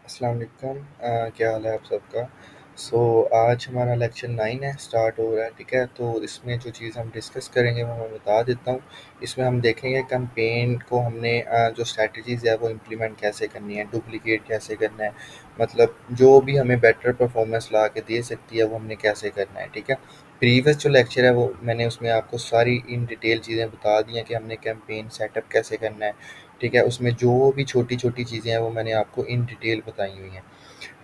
अस्सलाम वालेकुम। क्या हाल है आप सबका। आज हमारा लेक्चर 9 है, स्टार्ट हो रहा है। ठीक है, तो इसमें जो चीज़ हम डिस्कस करेंगे वो मैं बता देता हूँ। इसमें हम देखेंगे कैंपेन को हमने जो स्ट्रैटेजीज़ है वो इम्प्लीमेंट कैसे करनी है, डुप्लिकेट कैसे करना है, मतलब जो भी हमें बेटर परफॉर्मेंस ला के दे सकती है वो हमने कैसे करना है। ठीक है, प्रीवियस जो लेक्चर है वो मैंने उसमें आपको सारी इन डिटेल चीज़ें बता दी हैं कि हमने कैंपेन सेटअप कैसे करना है। ठीक है, उसमें जो भी छोटी-छोटी चीज़ें हैं वो मैंने आपको इन डिटेल बताई हुई हैं।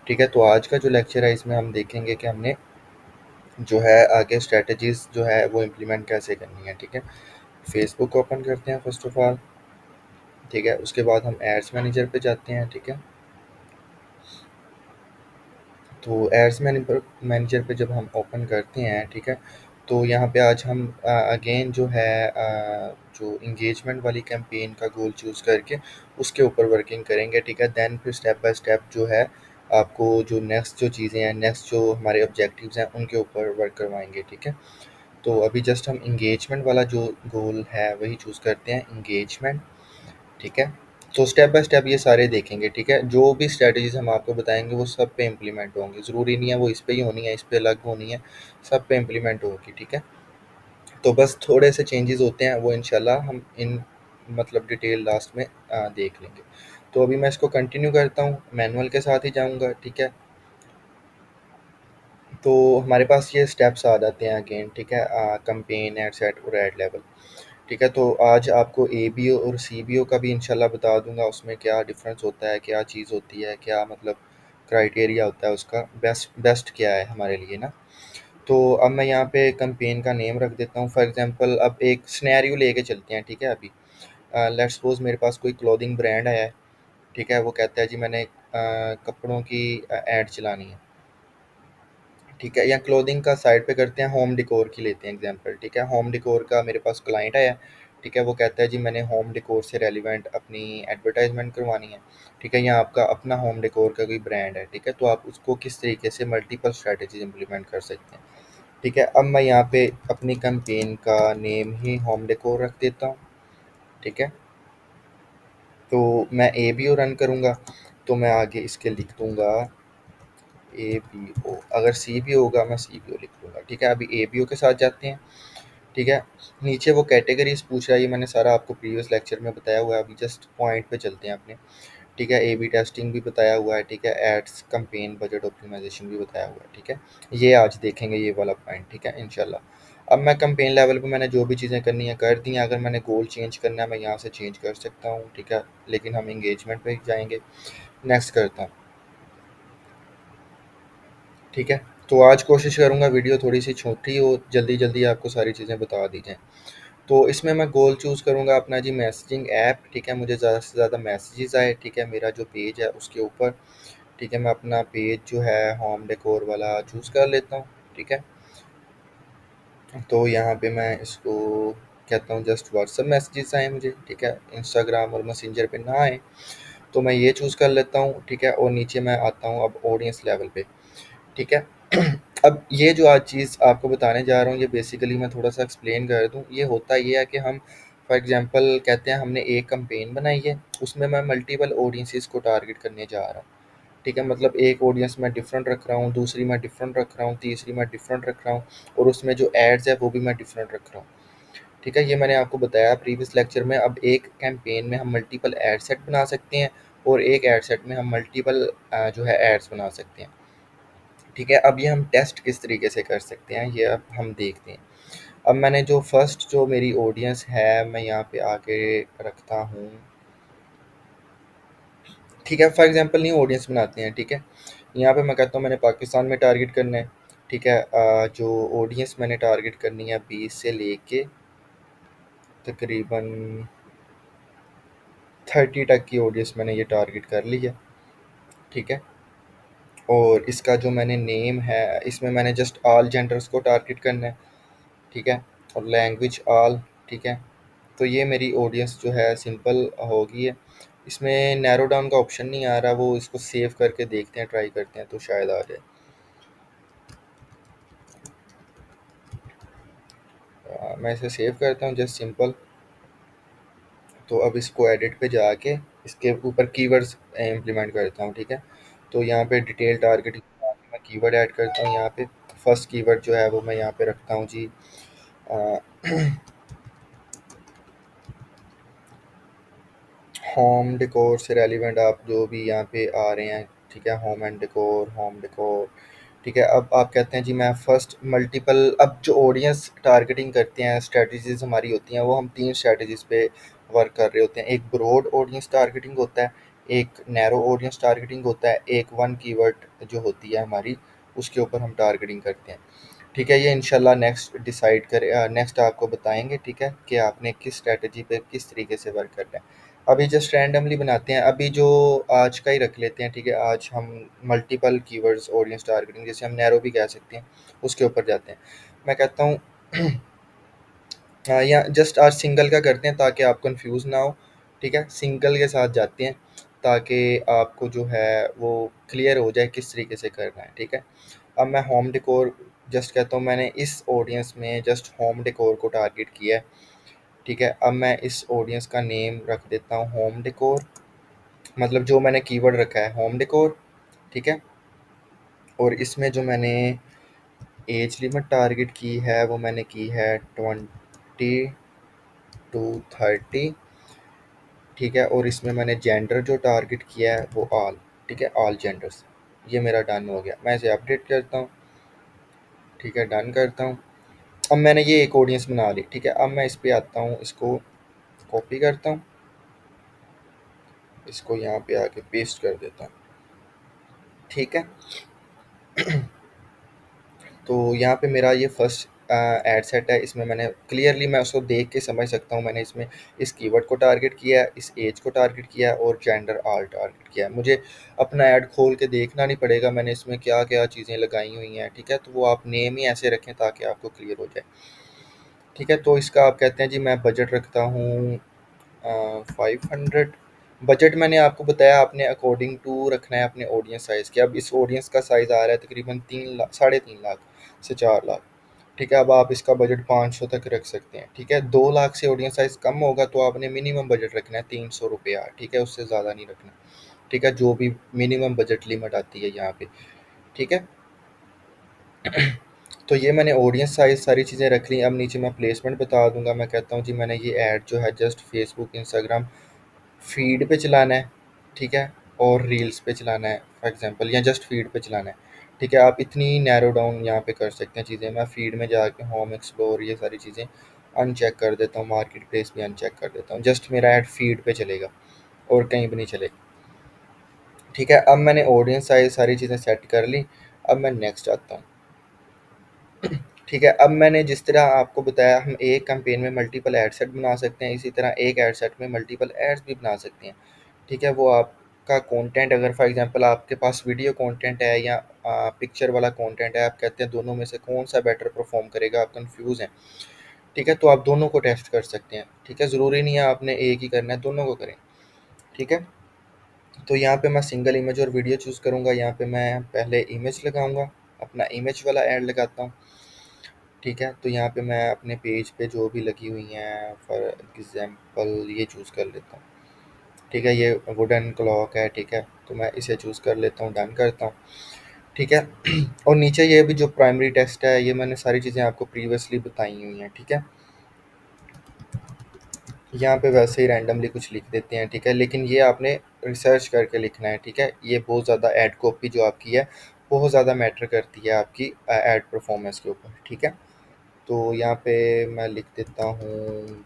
ठीक है, तो आज का जो लेक्चर है इसमें हम देखेंगे कि हमने जो है आगे स्ट्रैटेजीज़ जो है वो इम्प्लीमेंट कैसे करनी है। ठीक है, फेसबुक ओपन करते हैं फर्स्ट ऑफ ऑल। ठीक है, उसके बाद हम एड्स मैनेजर पे जाते हैं। ठीक है, तो एड्स मैनेजर पे जब हम ओपन करते हैं, ठीक है, तो यहाँ पे आज हम अगेन जो है जो इंगेजमेंट वाली कैंपेन का गोल चूज़ करके उसके ऊपर वर्किंग करेंगे। ठीक है, देन फिर स्टेप बाय स्टेप जो है आपको जो नेक्स्ट जो चीज़ें हैं, नेक्स्ट जो हमारे ऑब्जेक्टिव्स हैं उनके ऊपर वर्क करवाएंगे। ठीक है, तो अभी जस्ट हम इंगेजमेंट वाला जो गोल है वही चूज़ करते हैं, इंगेजमेंट। ठीक है, तो स्टेप बाय स्टेप ये सारे देखेंगे। ठीक है, जो भी स्ट्रैटेजीज हम आपको बताएंगे वो सब पे इम्प्लीमेंट होंगी, ज़रूरी नहीं है वो इस पे ही होनी है, इस पे अलग होनी है, सब पे इम्प्लीमेंट होगी। ठीक है, तो बस थोड़े से चेंजेस होते हैं वो इंशाल्लाह हम इन मतलब डिटेल लास्ट में देख लेंगे। तो अभी मैं इसको कंटिन्यू करता हूँ, मैनुअल के साथ ही जाऊँगा। ठीक है, तो हमारे पास ये स्टेप्स आ जाते हैं अगेन। ठीक है, कंपेन, एड सेट और एड लेवल। ठीक है, तो आज आपको एबीओ और सीबीओ का भी इंशाल्लाह बता दूंगा, उसमें क्या डिफरेंस होता है, क्या चीज़ होती है, क्या मतलब क्राइटेरिया होता है उसका, बेस्ट बेस्ट क्या है हमारे लिए ना। तो अब मैं यहाँ पे कंपेन का नेम रख देता हूँ। फॉर एग्जांपल अब एक स्नैरियो लेके चलते हैं। ठीक है, अभी लेट्स सपोज मेरे पास कोई क्लोथिंग ब्रांड है। ठीक है, वो कहता है जी मैंने कपड़ों की ऐड चलानी है। ठीक है, या क्लोथिंग का साइड पे करते हैं, होम डेकोर की लेते हैं एग्जांपल। ठीक है, होम डेकोर का मेरे पास क्लाइंट आया। ठीक है, वो कहता है जी मैंने होम डेकोर से रेलिवेंट अपनी एडवर्टाइजमेंट करवानी है। ठीक है, या आपका अपना होम डेकोर का कोई ब्रांड है। ठीक है, तो आप उसको किस तरीके से मल्टीपल स्ट्रैटेजीज इंप्लीमेंट कर सकते हैं। ठीक है, अब मैं यहाँ पे अपनी कैंपेन का नेम ही होम डेकोर रख देता हूँ। ठीक है, तो मैं ए बी ओ रन करूँगा, तो मैं आगे इसके लिख दूंगा ए बी ओ। अगर सी बी होगा मैं सी बी ओ लिख दूंगा। ठीक है, अभी ए बी ओ के साथ जाते हैं। ठीक है, नीचे वो कैटेगरीज पूछ रहा है, ये मैंने सारा आपको प्रीवियस लेक्चर में बताया हुआ है, अभी जस्ट पॉइंट पे चलते हैं अपने। ठीक है, ए बी टेस्टिंग भी बताया हुआ है। ठीक है, एड्स, कंपेन, बजट ऑप्टिमाइजेशन भी बताया हुआ है। ठीक है, ये आज देखेंगे ये वाला पॉइंट। ठीक है, इंशाल्लाह। अब मैं कंपेन लेवल पे मैंने जो भी चीज़ें करनी है कर दी हैं, अगर मैंने गोल चेंज करना है मैं यहाँ से चेंज कर सकता हूँ। ठीक है, लेकिन हम इंगेजमेंट पे ही जाएंगे। नेक्स्ट करता हूँ। ठीक है, तो आज कोशिश करूँगा वीडियो थोड़ी सी छोटी हो, जल्दी जल्दी आपको सारी चीज़ें बता दी जाएँ। तो इसमें मैं गोल चूज़ करूँगा अपना जी मैसेजिंग ऐप। ठीक है, मुझे ज़्यादा से ज़्यादा मैसेजेस आए। ठीक है, मेरा जो पेज है उसके ऊपर। ठीक है, मैं अपना पेज जो है होम डेकोर वाला चूज़ कर लेता हूँ। ठीक है, तो यहाँ पे मैं इसको कहता हूँ जस्ट व्हाट्सअप मैसेजेस आए मुझे। ठीक है, इंस्टाग्राम और मैसेंजर पे ना आए, तो मैं ये चूज़ कर लेता हूँ। ठीक है, और नीचे मैं आता हूँ अब ऑडियंस लेवल पे। ठीक है, अब ये जो आज चीज़ आपको बताने जा रहा हूँ ये बेसिकली मैं थोड़ा सा एक्सप्लेन कर दूँ। ये होता ये है कि हम फॉर एग्जांपल कहते हैं हमने एक कैंपेन बनाई है, उसमें मैं मल्टीपल ऑडियंसेस को टारगेट करने जा रहा हूँ। ठीक है, मतलब एक ऑडियंस मैं डिफरेंट रख रहा हूँ, दूसरी मैं डिफरेंट रख रहा हूँ, तीसरी मैं डिफरेंट रख रहा हूँ, और उसमें जो एड्स है वो भी मैं डिफरेंट रख रहा हूँ। ठीक है, ये मैंने आपको बताया प्रीवियस लेक्चर में। अब एक कैंपेन में हम मल्टीपल एड सेट बना सकते हैं, और एक एड सेट में हम मल्टीपल जो है एड्स बना सकते हैं। ठीक है, अब ये हम टेस्ट किस तरीके से कर सकते हैं ये अब हम देखते हैं। अब मैंने जो फर्स्ट जो मेरी ऑडियंस है मैं यहाँ पे आके रखता हूँ। ठीक है, फॉर एग्जांपल न्यू ऑडियंस बनाते हैं। ठीक है, यहाँ पे मैं कहता हूँ मैंने पाकिस्तान में टारगेट करना है। ठीक है, जो ऑडियंस मैंने टारगेट करनी है 20 से लेके तकरीबन 30 तक की ऑडियंस मैंने ये टारगेट कर ली है। ठीक है, और इसका जो मैंने नेम है इसमें मैंने जस्ट ऑल जेंडर्स को टारगेट करना है। ठीक है, और लैंग्वेज ऑल। ठीक है, तो ये मेरी ऑडियंस जो है सिंपल होगी है। इसमें नैरो डाउन का ऑप्शन नहीं आ रहा, वो इसको सेव करके देखते हैं, ट्राई करते हैं तो शायद आ जाए। मैं इसे सेव करता हूँ जस्ट सिंपल। तो अब इसको एडिट पे जाके इसके ऊपर कीवर्ड्स इम्प्लीमेंट करता हूँ। ठीक है, तो यहाँ पे डिटेल टारगेटिंग मैं कीवर्ड ऐड करता हूँ यहाँ पे। फर्स्ट कीवर्ड जो है वो मैं यहाँ पे रखता हूँ जी होम डेकोर से रेलिवेंट आप जो भी यहाँ पे आ रहे हैं, ठीक है, होम डेकोर, ठीक है। अब आप कहते हैं जी मैं फर्स्ट मल्टीपल, अब जो ऑडियंस टारगेटिंग करते हैं स्ट्रेटजीज हमारी होती हैं, वो हम तीन स्ट्रेटजीज पे वर्क कर रहे होते हैं। एक ब्रॉड ऑडियंस टारगेटिंग होता है, एक नैरो ऑडियंस टारगेटिंग होता है, एक वन कीवर्ड जो होती है हमारी, उसके ऊपर हम टारगेटिंग करते हैं। ठीक है, ये इंशाल्लाह नेक्स्ट डिसाइड कर नेक्स्ट आपको बताएंगे, ठीक है, कि आपने किस स्ट्रेटजी पे किस तरीके से वर्क करना है। अभी जस्ट रैंडमली बनाते हैं, अभी जो आज का ही रख लेते हैं, ठीक है। आज हम मल्टीपल कीवर्ड्स ऑडियंस टारगेटिंग, जैसे हम नैरो भी कह सकते हैं, उसके ऊपर जाते हैं। मैं कहता हूँ या जस्ट आज सिंगल का करते हैं ताकि आप कंफ्यूज ना हो, ठीक है। सिंगल के साथ जाते हैं ताकि आपको जो है वो क्लियर हो जाए किस तरीके से करना है, ठीक है। अब मैं होम डेकोर जस्ट कहता हूँ, मैंने इस ऑडियंस में जस्ट होम डेकोर को टारगेट किया है, ठीक है। अब मैं इस ऑडियंस का नेम रख देता हूँ होम डेकोर, मतलब जो मैंने कीवर्ड रखा है होम डेकोर, ठीक है। और इसमें जो मैंने एज लिमिट टारगेट की है वो मैंने की है 20 to 30, ठीक है। और इसमें मैंने जेंडर जो टारगेट किया है वो ऑल, ठीक है, ऑल जेंडर्स। ये मेरा डन हो गया, मैं इसे अपडेट करता हूँ, ठीक है, डन करता हूँ। अब मैंने ये एक ऑडियंस बना ली, ठीक है। अब मैं इस पे आता हूँ, इसको कॉपी करता हूँ, इसको यहाँ पे आके पेस्ट कर देता हूँ, ठीक है। तो यहाँ पे मेरा ये फर्स्ट एड सेट है, इसमें मैंने क्लियरली मैं उसको देख के समझ सकता हूँ, मैंने इसमें इस कीवर्ड को टारगेट किया है, इस एज को टारगेट किया है और जेंडर ऑल टारगेट किया है। मुझे अपना ऐड खोल के देखना नहीं पड़ेगा मैंने इसमें क्या क्या चीज़ें लगाई हुई हैं, ठीक है। तो वो आप नेम ही ऐसे रखें ताकि आपको क्लियर हो जाए, ठीक है। तो इसका आप कहते हैं जी मैं बजट रखता हूँ 500। बजट मैंने आपको बताया, आपने अकॉर्डिंग टू रखना है अपने ऑडियंस साइज़ के। अब इस ऑडियंस का साइज़ आ रहा है तकरीबन 3 लाख, 3.5 लाख से 4 लाख, ठीक है। अब आप इसका बजट 500 तक रख सकते हैं, ठीक है। 2 लाख से ऑडियंस साइज़ कम होगा तो आपने मिनिमम बजट रखना है 300 रुपया, ठीक है, उससे ज़्यादा नहीं रखना, ठीक है, जो भी मिनिमम बजट लिमिट आती है यहाँ पे, ठीक है। तो ये मैंने ऑडियंस साइज़ सारी चीज़ें रख ली। अब नीचे मैं प्लेसमेंट बता दूंगा, मैं कहता हूँ जी मैंने ये ऐड जो है जस्ट फेसबुक इंस्टाग्राम फीड पे चलाना है, ठीक है, और रील्स पे चलाना है फॉर एग्जांपल, या जस्ट फीड पे चलाना है, ठीक है। आप इतनी नैरो डाउन यहाँ पे कर सकते हैं चीज़ें। मैं फीड में जाके होम एक्सप्लोर ये सारी चीज़ें अनचेक कर देता हूँ, मार्केट प्लेस भी अनचेक कर देता हूँ, जस्ट मेरा ऐड फीड पे चलेगा और कहीं भी नहीं चलेगा, ठीक है। अब मैंने ऑडियंस साइज सारी चीज़ें सेट कर ली। अब मैं नेक्स्ट आता हूँ, ठीक है। अब मैंने जिस तरह आपको बताया हम एक कैंपेन में मल्टीपल एड सेट बना सकते हैं, इसी तरह एक एड सेट में मल्टीपल एड्स भी बना सकते हैं, ठीक है। वो आपका कंटेंट, अगर फॉर एग्जांपल आपके पास वीडियो कंटेंट है या पिक्चर वाला कंटेंट है, आप कहते हैं दोनों में से कौन सा बेटर परफॉर्म करेगा, आप कंफ्यूज हैं, ठीक है, तो आप दोनों को टेस्ट कर सकते हैं, ठीक है। ज़रूरी नहीं है आपने एक ही करना है, दोनों को करें, ठीक है। तो यहाँ पे मैं सिंगल इमेज और वीडियो चूज़ करूँगा। यहाँ पे मैं पहले इमेज लगाऊंगा, अपना इमेज वाला ऐड लगाता हूँ, ठीक है। तो यहाँ पे मैं अपने पेज पे जो भी लगी हुई हैं फॉर एग्जांपल ये चूज़ कर लेता हूँ, ठीक है। ये वुडन क्लॉक है, ठीक है, तो मैं इसे चूज़ कर लेता हूँ, डन करता हूँ, ठीक है। और नीचे ये भी जो प्राइमरी टेक्स्ट है ये मैंने सारी चीज़ें आपको प्रीवियसली बताई हुई हैं, ठीक है। यहाँ पे वैसे ही रैंडमली कुछ लिख देते हैं, ठीक है, लेकिन ये आपने रिसर्च करके लिखना है, ठीक है। ये बहुत ज़्यादा ऐड कॉपी जो आपकी है बहुत ज़्यादा मैटर करती है आपकी ऐड परफॉर्मेंस के ऊपर, ठीक है। तो यहाँ पे मैं लिख देता हूँ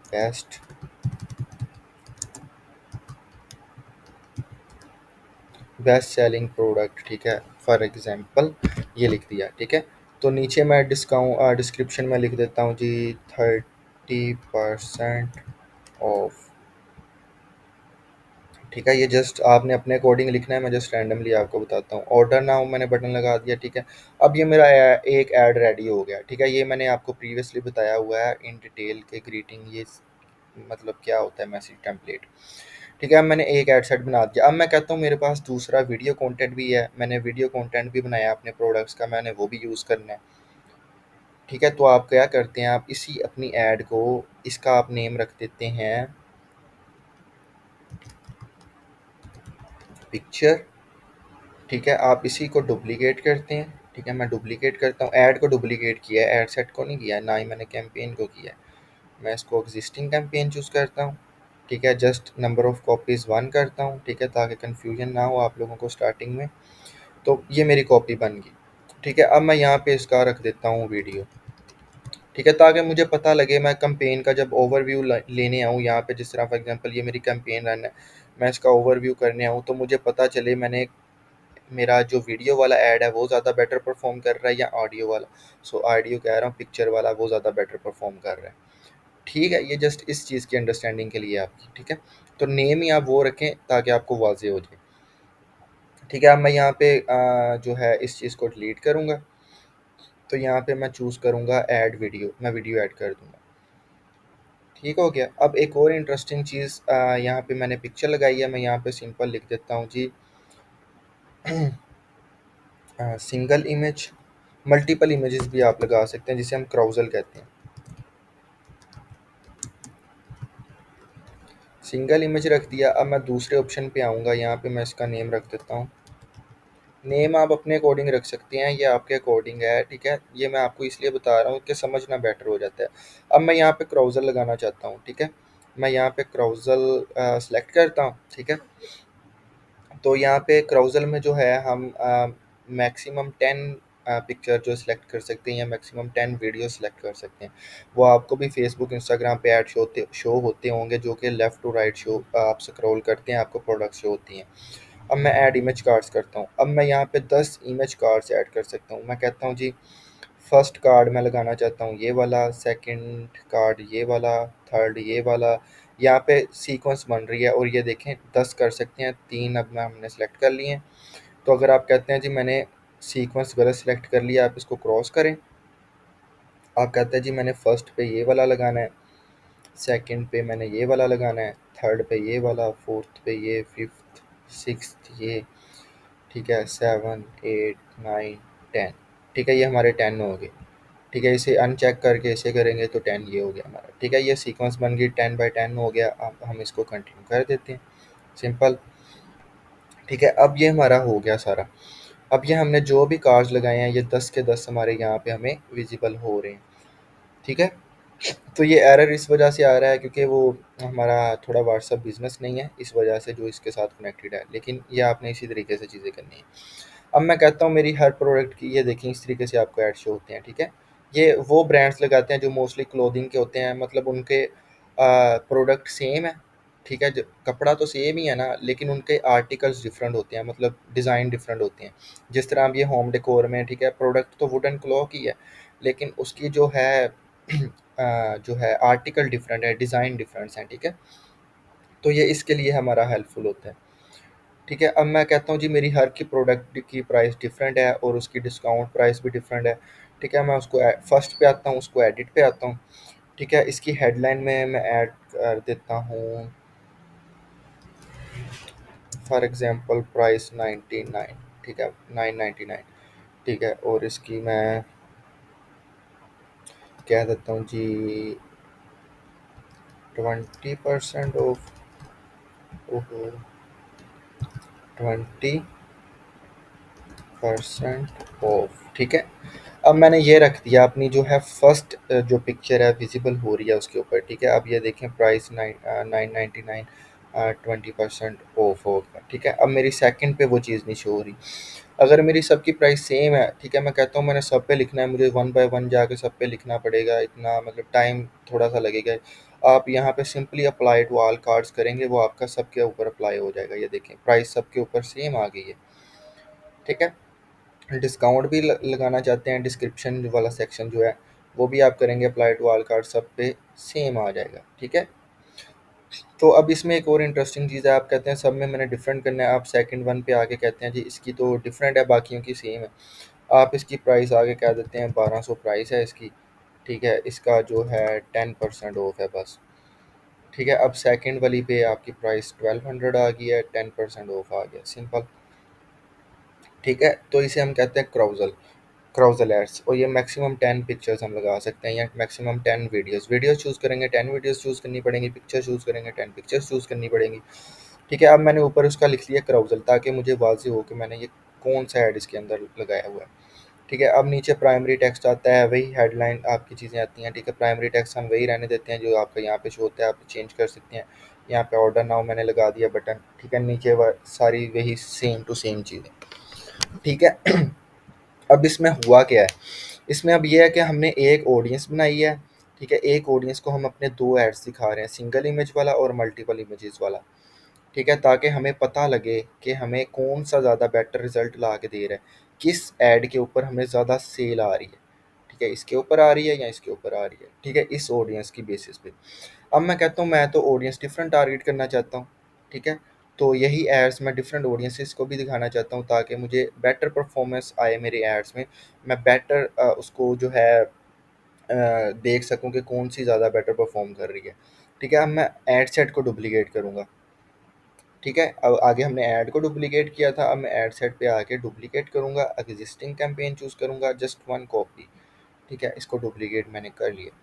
बेस्ट सेलिंग प्रोडक्ट, ठीक है, फॉर एग्जांपल ये लिख दिया, ठीक है। तो नीचे मैं डिस्क्रिप्शन में लिख देता हूँ जी 30% ऑफ, ठीक है। ये जस्ट आपने अपने अकॉर्डिंग लिखना है, मैं जस्ट रैंडमली आपको बताता हूँ। ऑर्डर नाउ मैंने बटन लगा दिया, ठीक है। अब ये मेरा एक ऐड रेडी हो गया, ठीक है। ये मैंने आपको प्रीवियसली बताया हुआ है इन डिटेल के ग्रीटिंग, ये मतलब क्या होता है मैसेज टेम्पलेट, ठीक है। अब मैंने एक एड सेट बना दिया। अब मैं कहता हूँ मेरे पास दूसरा वीडियो कंटेंट भी है, मैंने वीडियो कंटेंट भी बनाया अपने प्रोडक्ट्स का, मैंने वो भी यूज़ करना है, ठीक है। तो आप क्या करते हैं, आप इसी अपनी ऐड को, इसका आप नेम रख देते हैं पिक्चर ठीक है, आप इसी को डुप्लिकेट करते हैं। ठीक है, मैं डुप्लिकेट करता हूँ, ऐड को डुप्लिकेट किया है, ऐड सेट को नहीं किया है, ना ही मैंने कैंपेन को किया है। मैं इसको एग्जिस्टिंग कैंपेन चूज़ करता हूँ। ठीक है, जस्ट नंबर ऑफ़ कॉपीज़ 1 करता हूँ। ठीक है, ताकि कन्फ्यूजन ना हो आप लोगों को स्टार्टिंग में। तो ये मेरी कॉपी बन गई। ठीक है, अब मैं यहाँ पे इसका रख देता हूँ वीडियो। ठीक है, ताकि मुझे पता लगे मैं कैंपेन का जब ओवरव्यू लेने आऊँ यहाँ पे, जिस तरह फॉर एग्जांपल ये मेरी कैंपेन रन है, मैं इसका ओवरव्यू करने आऊँ तो मुझे पता चले मैंने मेरा जो वीडियो वाला ऐड है वो ज़्यादा बेटर परफॉर्म कर रहा है या ऑडियो वाला। सो ऑडियो कह रहा हूँ, पिक्चर वाला वो ज़्यादा बेटर परफॉर्म कर रहा है। ठीक है, ये जस्ट इस चीज़ की अंडरस्टैंडिंग के लिए आपकी। ठीक है, तो नेम ही आप वो रखें ताकि आपको वाज़ेह हो जाए। ठीक है, अब मैं यहाँ पे जो है इस चीज़ को डिलीट करूँगा। तो यहाँ पे मैं चूज़ करूँगा ऐड वीडियो, मैं वीडियो ऐड कर दूँगा। ठीक हो गया। अब एक और इंटरेस्टिंग चीज़ यहाँ पे मैंने पिक्चर लगाई है, मैं यहाँ पे सिंपल लिख देता हूँ जी सिंगल इमेज। मल्टीपल इमेजेस भी आप लगा सकते हैं जिसे हम क्राउजल कहते हैं। सिंगल इमेज रख दिया। अब मैं दूसरे ऑप्शन पे आऊँगा, यहाँ पे मैं इसका नेम रख देता हूँ। नेम आप अपने अकॉर्डिंग रख सकते हैं, ये आपके अकॉर्डिंग है। ठीक है, ये मैं आपको इसलिए बता रहा हूँ कि समझना बेटर हो जाता है। अब मैं यहाँ पे क्राउजल लगाना चाहता हूँ। ठीक है, मैं यहाँ पे क्राउजल सेलेक्ट करता हूँ। ठीक है, तो यहाँ पे क्राउजल में जो है हम मैक्सिमम 10 पिक्चर जो सिलेक्ट कर सकते हैं या मैक्सिमम 10 वीडियो सिलेक्ट कर सकते हैं। वो आपको भी फेसबुक इंस्टाग्राम पे ऐड शो होते होंगे, जो कि लेफ़्ट टू राइट शो, आप स्क्रॉल करते हैं आपको प्रोडक्ट शो होती हैं। अब मैं ऐड इमेज कार्ड्स करता हूँ। अब मैं यहाँ पे 10 इमेज कार्ड्स ऐड कर सकता हूँ। मैं कहता हूँ जी फर्स्ट कार्ड मैं लगाना चाहता हूँ ये वाला, सेकंड कार्ड ये वाला, थर्ड ये वाला। यहाँ पे सीक्वेंस बन रही है और ये देखें 10 कर सकते हैं, 3 अब मैं हमने सेलेक्ट कर लिए हैं। तो अगर आप कहते हैं जी मैंने सीक्वेंस गलत सेलेक्ट कर लिया, आप इसको क्रॉस करें। आप कहते हैं जी मैंने फर्स्ट पे ये वाला लगाना है, सेकंड पे मैंने ये वाला लगाना है, थर्ड पे ये वाला, फोर्थ पे ये, फिफ्थ सिक्स्थ ये। ठीक है, 7 8 9 10। ठीक है, ये हमारे 10 हो गए। ठीक है, इसे अनचेक करके इसे करेंगे तो 10 ये हो गया हमारा। ठीक है, ये सीक्वेंस बन गई, 10 बाई 10 हो गया। अब हम इसको कंटिन्यू कर देते हैं, सिंपल। ठीक है, अब ये हमारा हो गया सारा। अब ये हमने जो भी कार्ड्स लगाए हैं ये 10 के 10 हमारे यहाँ पे हमें विजिबल हो रहे हैं। ठीक है, तो ये एरर इस वजह से आ रहा है क्योंकि वो हमारा थोड़ा व्हाट्सअप बिजनेस नहीं है, इस वजह से जो इसके साथ कनेक्टेड है, लेकिन ये आपने इसी तरीके से चीज़ें करनी है। अब मैं कहता हूँ मेरी हर प्रोडक्ट की ये देखें इस तरीके से आपको ऐड शो होते हैं। ठीक है, ये वो ब्रांड्स लगाते हैं जो मोस्टली क्लोथिंग के होते हैं, मतलब उनके प्रोडक्ट सेम है। ठीक है, जो कपड़ा तो सेम ही है ना, लेकिन उनके आर्टिकल्स डिफरेंट होते हैं, मतलब डिज़ाइन डिफरेंट होते हैं। जिस तरह अब ये होम डेकोर में, ठीक है, प्रोडक्ट तो वुडन क्लॉक ही है, लेकिन उसकी जो है जो है आर्टिकल डिफरेंट है, डिज़ाइन डिफरेंट्स हैं। ठीक है, तो ये इसके लिए हमारा हेल्पफुल होता है। ठीक है, अब मैं कहता हूँ जी मेरी हर की प्रोडक्ट की प्राइस डिफरेंट है और उसकी डिस्काउंट प्राइस भी डिफरेंट है। ठीक है, मैं उसको फर्स्ट पे आता हूँ, उसको एडिट पे आता हूँ। ठीक है, इसकी हेडलाइन में मैं ऐड कर देता हूँ फॉर एग्जांपल प्राइस 99। ठीक है, 999। ठीक है, और इसकी मैं कह देता हूँ जी 20% ऑफ। ओहो, 20% ऑफ। ठीक है, अब मैंने ये रख दिया अपनी जो है फर्स्ट जो पिक्चर है विजिबल हो रही है उसके ऊपर। ठीक है, अब ये देखें प्राइस 999, 20% ऑफ होगा। ठीक है, अब मेरी सेकंड पे वो चीज़ नहीं शो हो रही। अगर मेरी सबकी प्राइस सेम है, ठीक है, मैं कहता हूँ मैंने सब पे लिखना है, मुझे वन बाय वन जाके सब पे लिखना पड़ेगा, इतना मतलब टाइम थोड़ा सा लगेगा। आप यहाँ पे simply apply to all cards करेंगे, वो आपका सबके ऊपर अप्लाई हो जाएगा। ये देखें प्राइस सबके ऊपर सेम आ गई है। ठीक है, डिस्काउंट भी लगाना चाहते हैं, डिस्क्रिप्शन वाला सेक्शन जो है वो भी आप करेंगे अप्लाई टू ऑल कार्ड, सब पे सेम आ जाएगा। ठीक है, तो अब इसमें एक और इंटरेस्टिंग चीज़ है, आप कहते हैं सब में मैंने डिफरेंट करना है, आप सेकंड वन पे आके कहते हैं जी इसकी तो डिफरेंट है, बाकियों की सेम है। आप इसकी प्राइस आगे कह देते हैं 1200 प्राइस है इसकी। ठीक है, इसका जो है 10% ऑफ है बस। ठीक है, अब सेकंड वाली पे आपकी प्राइस 1200 आ गई है, 10% ऑफ आ गया, सिंपल। ठीक है, तो इसे हम कहते हैं क्राउजल, क्राउजल एड्स। और ये मैक्सिमम 10 पिक्चर्स हम लगा सकते हैं या मैक्सिमम 10 वीडियोस। वीडियोस चूज़ करेंगे 10 वीडियोस चूज़ करनी पड़ेंगी, पिक्चर चूज़ करेंगे 10 पिक्चर्स चूज़ करनी पड़ेंगी। ठीक है, अब मैंने ऊपर उसका लिख लिया क्राउजल ताकि मुझे वाज़ेह हो कि मैंने ये कौन सा ऐड इसके अंदर लगाया हुआ है। ठीक है, अब नीचे प्राइमरी टेक्स्ट आता है, वही हेडलाइन आपकी चीज़ें आती हैं। ठीक है, प्राइमरी टेक्स्ट हम वही रहने देते हैं जो आपका यहाँ पे शो होता है, आप चेंज कर सकते हैं। यहाँ पे ऑर्डर नाउ मैंने लगा दिया बटन। ठीक है, नीचे सारी वही सेम टू सेम चीज़ें। ठीक है। अब इसमें हुआ क्या है, इसमें अब ये है कि हमने एक ऑडियंस बनाई है। ठीक है, एक ऑडियंस को हम अपने दो एड्स दिखा रहे हैं, सिंगल इमेज वाला और मल्टीपल इमेजेस वाला। ठीक है, ताकि हमें पता लगे कि हमें कौन सा ज़्यादा बेटर रिजल्ट ला के दे रहा है, किस ऐड के ऊपर हमें ज़्यादा सेल आ रही है। ठीक है, इसके ऊपर आ रही है या इसके ऊपर आ रही है। ठीक है, इस ऑडियंस की बेसिस पे अब मैं कहता हूँ मैं तो ऑडियंस डिफरेंट टारगेट करना चाहता हूँ। ठीक है, तो यही एड्स मैं डिफरेंट ऑडियंसेस को भी दिखाना चाहता हूँ ताकि मुझे बेटर परफॉर्मेंस आए मेरे एड्स में। मैं बेटर उसको जो है देख सकूँ कि कौन सी ज़्यादा बेटर परफॉर्म कर रही है। ठीक है, अब मैं एड सेट को डुप्लीकेट करूँगा। ठीक है, अब आगे हमने ऐड को डुप्लीकेट किया था, अब मैं ऐड सेट पे आके डुप्लीकेट करूँगा, एग्जिस्टिंग कैंपेन चूज़ करूँगा, जस्ट वन कॉपी। ठीक है, इसको डुप्लीकेट मैंने कर लिया।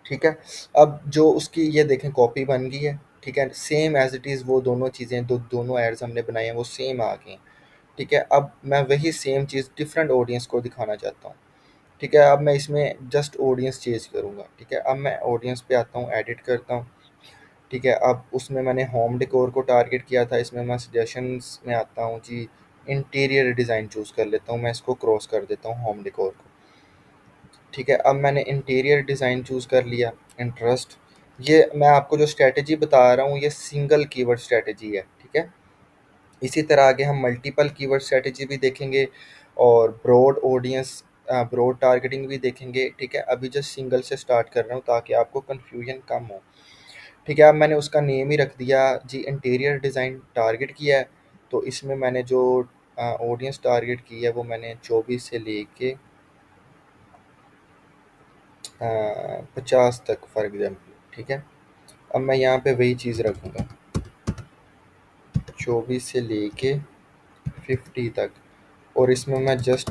ठीक है, अब जो उसकी ये देखें कॉपी बन गई है। ठीक है, सेम एज इट इज़ वो दोनों चीज़ें दोनों एड्स हमने बनाए हैं वो सेम आ गई हैं। ठीक है, अब मैं वही सेम चीज़ डिफरेंट ऑडियंस को दिखाना चाहता हूँ। ठीक है, अब मैं इसमें जस्ट ऑडियंस चेंज करूँगा। ठीक है, अब मैं ऑडियंस पे आता हूँ, एडिट करता हूँ। ठीक है, अब उसमें मैंने होम डेकोर को टारगेट किया था, इसमें मैं सजेशंस में आता हूँ जी, इंटीरियर डिज़ाइन चूज़ कर लेता हूँ, मैं इसको क्रॉस कर देता हूँ होम डेकोर को। ठीक है, अब मैंने इंटीरियर डिज़ाइन चूज़ कर लिया। इंटरेस्ट, ये मैं आपको जो स्ट्रैटेजी बता रहा हूँ ये सिंगल कीवर्ड स्ट्रैटेजी है। ठीक है, इसी तरह आगे हम मल्टीपल कीवर्ड स्ट्रैटेजी भी देखेंगे और ब्रॉड ऑडियंस ब्रॉड टारगेटिंग भी देखेंगे। ठीक है, अभी जस्ट सिंगल से स्टार्ट कर रहा हूँ ताकि आपको कन्फ्यूजन कम हो। ठीक है, अब मैंने उसका नेम ही रख दिया जी, इंटीरियर डिज़ाइन टारगेट किया है। तो इसमें मैंने जो ऑडियंस टारगेट की है वो मैंने 24 से लेके 50 तक फॉर एग्जाम्पल। ठीक है, अब मैं यहाँ पे वही चीज़ रखूँगा, 24 से लेके 50 तक। और इसमें मैं जस्ट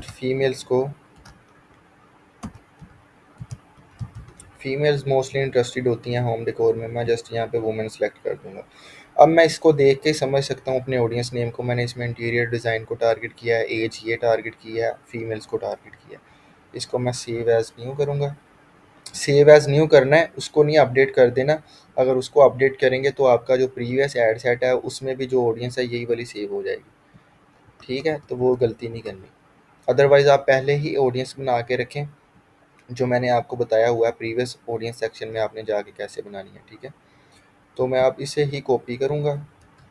फीमेल्स मोस्टली इंटरेस्टेड होती हैं होम डेकोर में, मैं जस्ट यहाँ पे वुमेन सेलेक्ट कर दूंगा। अब मैं इसको देख के समझ सकता हूँ अपने ऑडियंस नेम को, मैंने इसमें इंटीरियर डिज़ाइन को टारगेट किया है, एज ये टारगेट किया है, फीमेल्स को टारगेट किया है। इसको मैं सेव एज़ न्यू करूँगा। सेव एज़ न्यू करना है, उसको नहीं अपडेट कर देना। अगर उसको अपडेट करेंगे तो आपका जो प्रीवियस एड सेट है उसमें भी जो ऑडियंस है यही वाली सेव हो जाएगी। ठीक है, तो वो गलती नहीं करनी। अदरवाइज़ आप पहले ही ऑडियंस बना के रखें जो मैंने आपको बताया हुआ है प्रीवियस ऑडियंस सेक्शन में आपने जाके कैसे बनानी है। ठीक है, तो मैं अब इसे ही कॉपी करूँगा,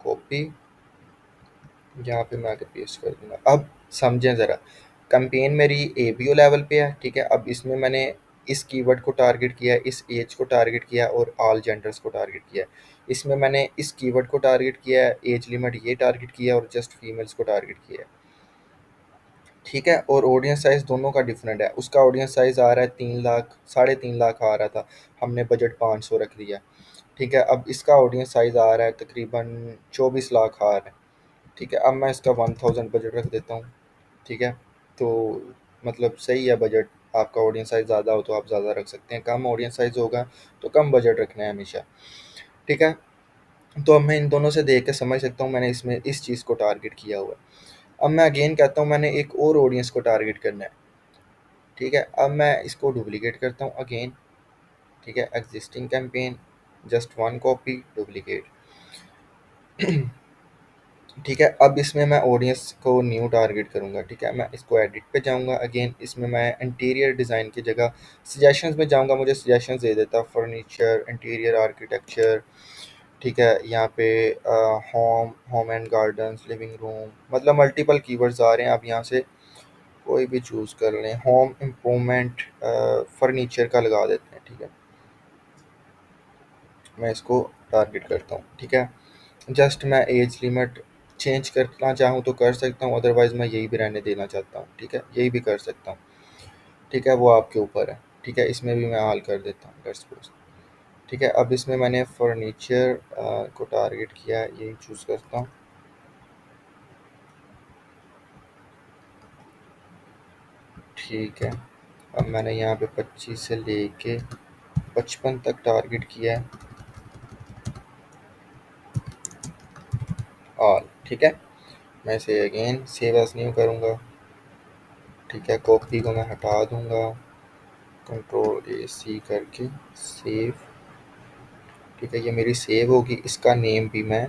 कॉपी, यहाँ पे मैं आके पेस्ट कर दूँगा। अब समझें ज़रा, कैंपेन मेरी एबीओ लेवल पे है। ठीक है, अब इसमें मैंने इस कीवर्ड को टारगेट किया है, इस एज को टारगेट किया है और ऑल जेंडर्स को टारगेट किया है। इसमें मैंने इस कीवर्ड को टारगेट किया है, एज लिमिट ये टारगेट किया है और जस्ट फीमेल्स को टारगेट किया है। ठीक है, और ऑडियंस साइज़ दोनों का डिफरेंट है, उसका ऑडियंस साइज़ आ रहा है 3 लाख, 3.5 लाख आ रहा था, हमने बजट 500 रख दिया। ठीक है, अब इसका ऑडियंस साइज़ आ रहा है तकरीबन 24 लाख आ रहा है। ठीक है, अब मैं इसका 1000 बजट रख देता हूँ। ठीक है, तो मतलब सही है बजट, आपका ऑडियंस साइज़ ज़्यादा हो तो आप ज़्यादा रख सकते हैं, कम ऑडियंस साइज़ होगा तो कम बजट रखना है हमेशा। ठीक है, तो अब मैं इन दोनों से देख के समझ सकता हूँ मैंने इसमें इस चीज़ को टारगेट किया हुआ है। अब मैं अगेन कहता हूँ मैंने एक और ऑडियंस को टारगेट करना है। ठीक है, अब मैं इसको डुप्लीकेट करता हूँ अगेन। ठीक है, existing campaign, just one copy, duplicate. ठीक है, अब इसमें मैं ऑडियंस को न्यू टारगेट करूँगा। ठीक है, मैं इसको एडिट पे जाऊँगा, अगेन इसमें मैं इंटीरियर डिज़ाइन की जगह सजेशंस में जाऊँगा, मुझे सजेशंस दे देता फर्नीचर, इंटीरियर आर्किटेक्चर। ठीक है, यहाँ पे home home and gardens, living room, मतलब मल्टीपल कीवर्ड्स आ रहे हैं, आप यहाँ से कोई भी चूज़ कर लें। होम इम्प्रूवमेंट फर्नीचर का लगा देते हैं। ठीक है, मैं इसको टारगेट करता हूँ। ठीक है, जस्ट मैं एज लिमिट चेंज करना चाहूँ तो कर सकता हूँ, अदरवाइज़ मैं यही भी रहने देना चाहता हूँ। ठीक है, यही भी कर सकता हूँ। ठीक है, वो आपके ऊपर है। ठीक है, इसमें भी मैं हाल कर देता हूँ, लेट्स सपोज। ठीक है, अब इसमें मैंने फर्नीचर को टारगेट किया है, यही चूज़ करता हूँ। ठीक है, अब मैंने यहाँ पे 25 से लेके 55 तक टारगेट किया है, ऑल। ठीक है, मैं इसे अगेन सेव एज़ न्यू करूँगा, ठीक है। कॉपी को मैं हटा दूँगा, कंट्रोल AC करके सेव, ठीक है। ये मेरी सेव होगी, इसका नेम भी मैं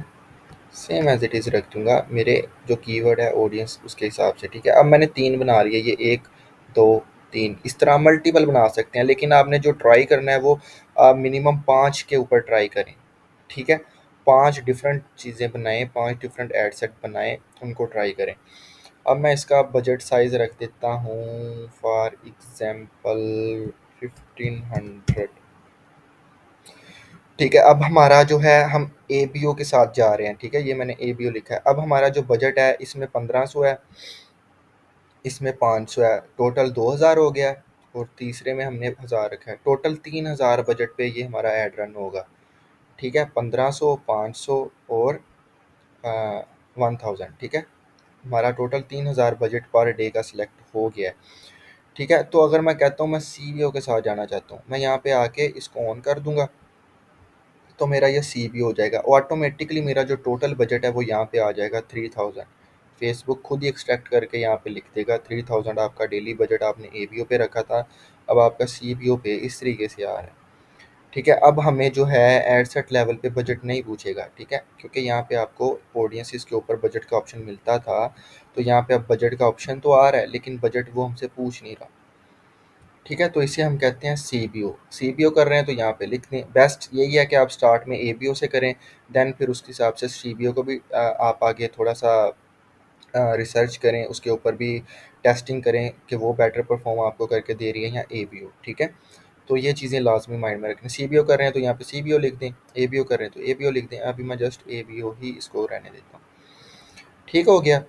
सेम एज़ इट इज़ रख दूँगा, मेरे जो कीवर्ड है ऑडियंस उसके हिसाब से, ठीक है। अब मैंने 3 बना लिए, ये 1, 2, 3 इस तरह मल्टीपल बना सकते हैं, लेकिन आपने जो ट्राई करना है वो मिनिमम 5 के ऊपर ट्राई करें, ठीक है। 5 डिफरेंट चीज़ें बनाएँ, 5 डिफरेंट एड सेट बनाएँ, उनको ट्राई करें। अब मैं इसका बजट साइज़ रख देता हूँ फॉर एग्ज़ाम्पल 1500, ठीक है। अब हमारा जो है हम ABO के साथ जा रहे हैं, ठीक है। ये मैंने ABO लिखा है। अब हमारा जो बजट है इसमें 1500 है, इसमें 500 है, टोटल 2000 हो गया है, और तीसरे में हमने 1000 रखा है, टोटल 3000 बजट पे ये हमारा ऐड रन होगा, ठीक है। 1500, 500 और 1000, ठीक है। हमारा टोटल 3000 बजट पर डे का सिलेक्ट हो गया है, ठीक है। तो अगर मैं कहता हूँ मैं CBO के साथ जाना चाहता हूँ, मैं यहाँ पे आके इसको ऑन कर दूंगा, तो मेरा ये CBO हो जाएगा। ऑटोमेटिकली मेरा जो टोटल बजट है वो यहाँ पे आ जाएगा 3000। फेसबुक खुद ही एक्सट्रैक्ट करके यहाँ पे लिख देगा 3000 आपका डेली बजट आपने ABO पे रखा था, अब आपका CBO पे इस तरीके से आ रहा है, ठीक है। अब हमें जो है एड सेट लेवल पे बजट नहीं पूछेगा, ठीक है, क्योंकि यहाँ पे आपको ऑडियंसेस के ऊपर बजट का ऑप्शन मिलता था, तो यहाँ पे अब बजट का ऑप्शन तो आ रहा है, लेकिन बजट वो हमसे पूछ नहीं रहा, ठीक है। तो इसे हम कहते हैं CBO कर रहे हैं, तो यहाँ पे लिख दें। बेस्ट यही है कि आप स्टार्ट में ABO से करें, देन फिर उसके हिसाब से CBO को भी आप आगे थोड़ा सा रिसर्च करें, उसके ऊपर भी टेस्टिंग करें कि वो बेटर परफॉर्म आपको करके दे रही है या ABO, ठीक है। तो ये चीज़ें लाजमी माइंड में रखें। CBO कर रहे हैं तो यहाँ पे CBO लिख दें, ABO कर रहे हैं तो ABO लिख दें। अभी मैं जस्ट ABO ही इसको रहने देता हूँ, ठीक हो गया।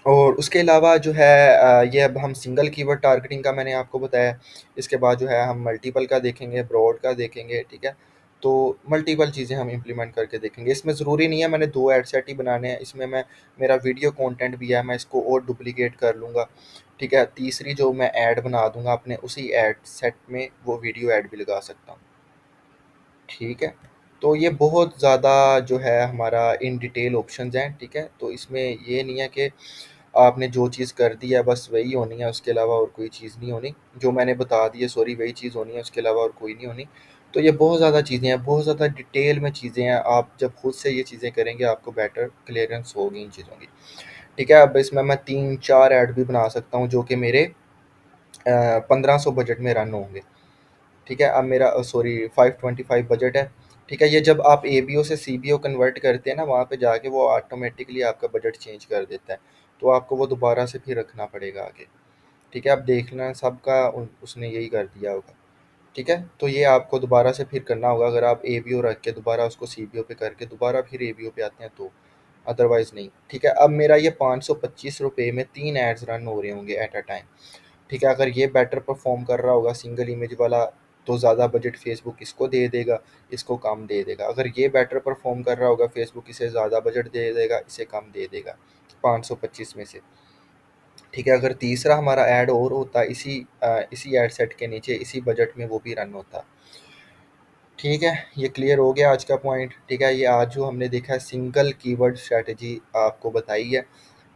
और उसके अलावा जो है ये अब हम सिंगल कीवर्ड टारगेटिंग का मैंने आपको बताया, इसके बाद जो है हम मल्टीपल का देखेंगे, ब्रॉड का देखेंगे, ठीक है। तो मल्टीपल चीज़ें हम इम्प्लीमेंट करके देखेंगे। इसमें ज़रूरी नहीं है मैंने 2 एड सेट ही बनाने हैं, इसमें मैं मेरा वीडियो कंटेंट भी है, मैं इसको और डुप्लिकेट कर लूँगा, ठीक है। तीसरी जो मैं ऐड बना दूँगा अपने उसी ऐड सेट में वो वीडियो ऐड भी लगा सकता हूँ, ठीक है। तो ये बहुत ज़्यादा जो है हमारा इन डिटेल ऑप्शंस हैं, ठीक है। तो इसमें ये नहीं है कि आपने जो चीज़ कर दी है बस वही होनी है, उसके अलावा और कोई चीज़ नहीं होनी, जो मैंने बता दी है सॉरी वही चीज़ होनी है, उसके अलावा और कोई नहीं होनी। तो ये बहुत ज़्यादा चीज़ें हैं, बहुत ज़्यादा डिटेल में चीज़ें हैं, आप जब खुद से ये चीज़ें करेंगे आपको बेटर क्लियरेंस होगी इन चीज़ों की, ठीक है। अब इसमें मैं 3-4 ऐड भी बना सकता हूँ जो कि मेरे 1500 बजट में रन होंगे, ठीक है। अब मेरा सॉरी 525 बजट है, ठीक है। ये जब आप ABO से CBO कन्वर्ट करते हैं ना, वहाँ पे जाके वो ऑटोमेटिकली आपका बजट चेंज कर देता है, तो आपको वो दोबारा से फिर रखना पड़ेगा आगे, ठीक है। अब देखना सबका उसने यही कर दिया होगा, ठीक है। तो ये आपको दोबारा से फिर करना होगा, अगर आप ABO रख के दोबारा उसको CBO पे करके दोबारा फिर ABO पे आते हैं तो, अदरवाइज़ नहीं, ठीक है। अब मेरा ये 525 रुपये में 3 एड्स रन हो रहे होंगे एट अ टाइम, ठीक है। अगर ये बेटर परफॉर्म कर रहा होगा सिंगल इमेज वाला, तो ज़्यादा बजट फेसबुक इसको दे देगा, इसको कम दे देगा। अगर ये बेटर परफॉर्म कर रहा होगा फेसबुक इसे ज़्यादा बजट दे देगा, इसे कम दे देगा 525 में से, ठीक है। अगर तीसरा हमारा ऐड और होता इसी ऐड सेट के नीचे इसी बजट में वो भी रन होता, ठीक है। ये क्लियर हो गया आज का पॉइंट, ठीक है। ये आज जो हमने देखा है सिंगल कीवर्ड स्ट्रैटेजी आपको बताई है,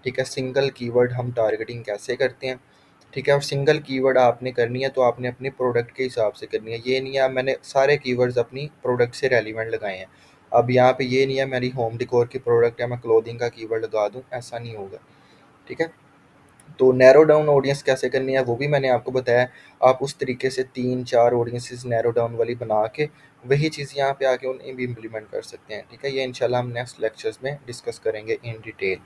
ठीक है। सिंगल कीवर्ड हम टारगेटिंग कैसे करते हैं, ठीक है। और सिंगल कीवर्ड आपने करनी है तो आपने अपने प्रोडक्ट के हिसाब से करनी है, ये नहीं है मैंने सारे कीवर्ड्स अपनी प्रोडक्ट से रेलिवेंट लगाए हैं। अब यहाँ पे ये नहीं है मेरी होम डिकोर की प्रोडक्ट है मैं क्लोथिंग का कीवर्ड लगा दूँ, ऐसा नहीं होगा, ठीक है। तो नैरो डाउन ऑडियंस कैसे करनी है वो भी मैंने आपको बताया। आप उस तरीके से 3-4 ऑडियंसेस नैरो डाउन वाली बना के वही चीज़ यहाँ पे आके उन्हें भी इम्प्लीमेंट कर सकते हैं, ठीक है। ये इंशाल्लाह हम नेक्स्ट लेक्चर्स में डिस्कस करेंगे इन डिटेल,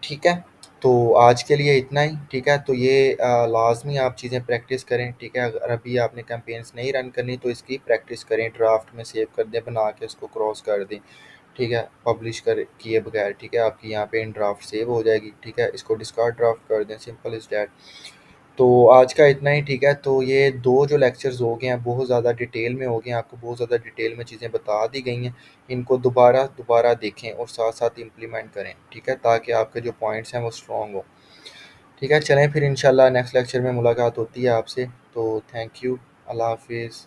ठीक है। तो आज के लिए इतना ही, ठीक है। तो ये लाजमी आप चीज़ें प्रैक्टिस करें, ठीक है। अगर अभी आपने कैंपेन्स नहीं रन करनी तो इसकी प्रैक्टिस करें, ड्राफ्ट में सेव कर दें, बना के उसको क्रॉस कर दें, ठीक है। पब्लिश कर किए बगैर, ठीक है, आपकी यहाँ पे इन ड्राफ्ट सेव हो जाएगी, ठीक है। इसको डिस्कार्ड ड्राफ्ट कर दें, सिंपल इज़ दैट। तो आज का इतना ही, ठीक है। तो ये 2 जो लेक्चर्स हो गए हैं बहुत ज़्यादा डिटेल में हो गए हैं, आपको बहुत ज़्यादा डिटेल में चीज़ें बता दी गई हैं, इनको दोबारा दोबारा देखें और साथ-साथ इम्प्लीमेंट करें, ठीक है, ताकि आपके जो पॉइंट्स हैं वो स्ट्रॉन्ग हो, ठीक है। चलें फिर इंशाल्लाह नेक्स्ट लेक्चर में मुलाकात होती है आपसे, तो थैंक यू, अल्लाह हाफ़िज़।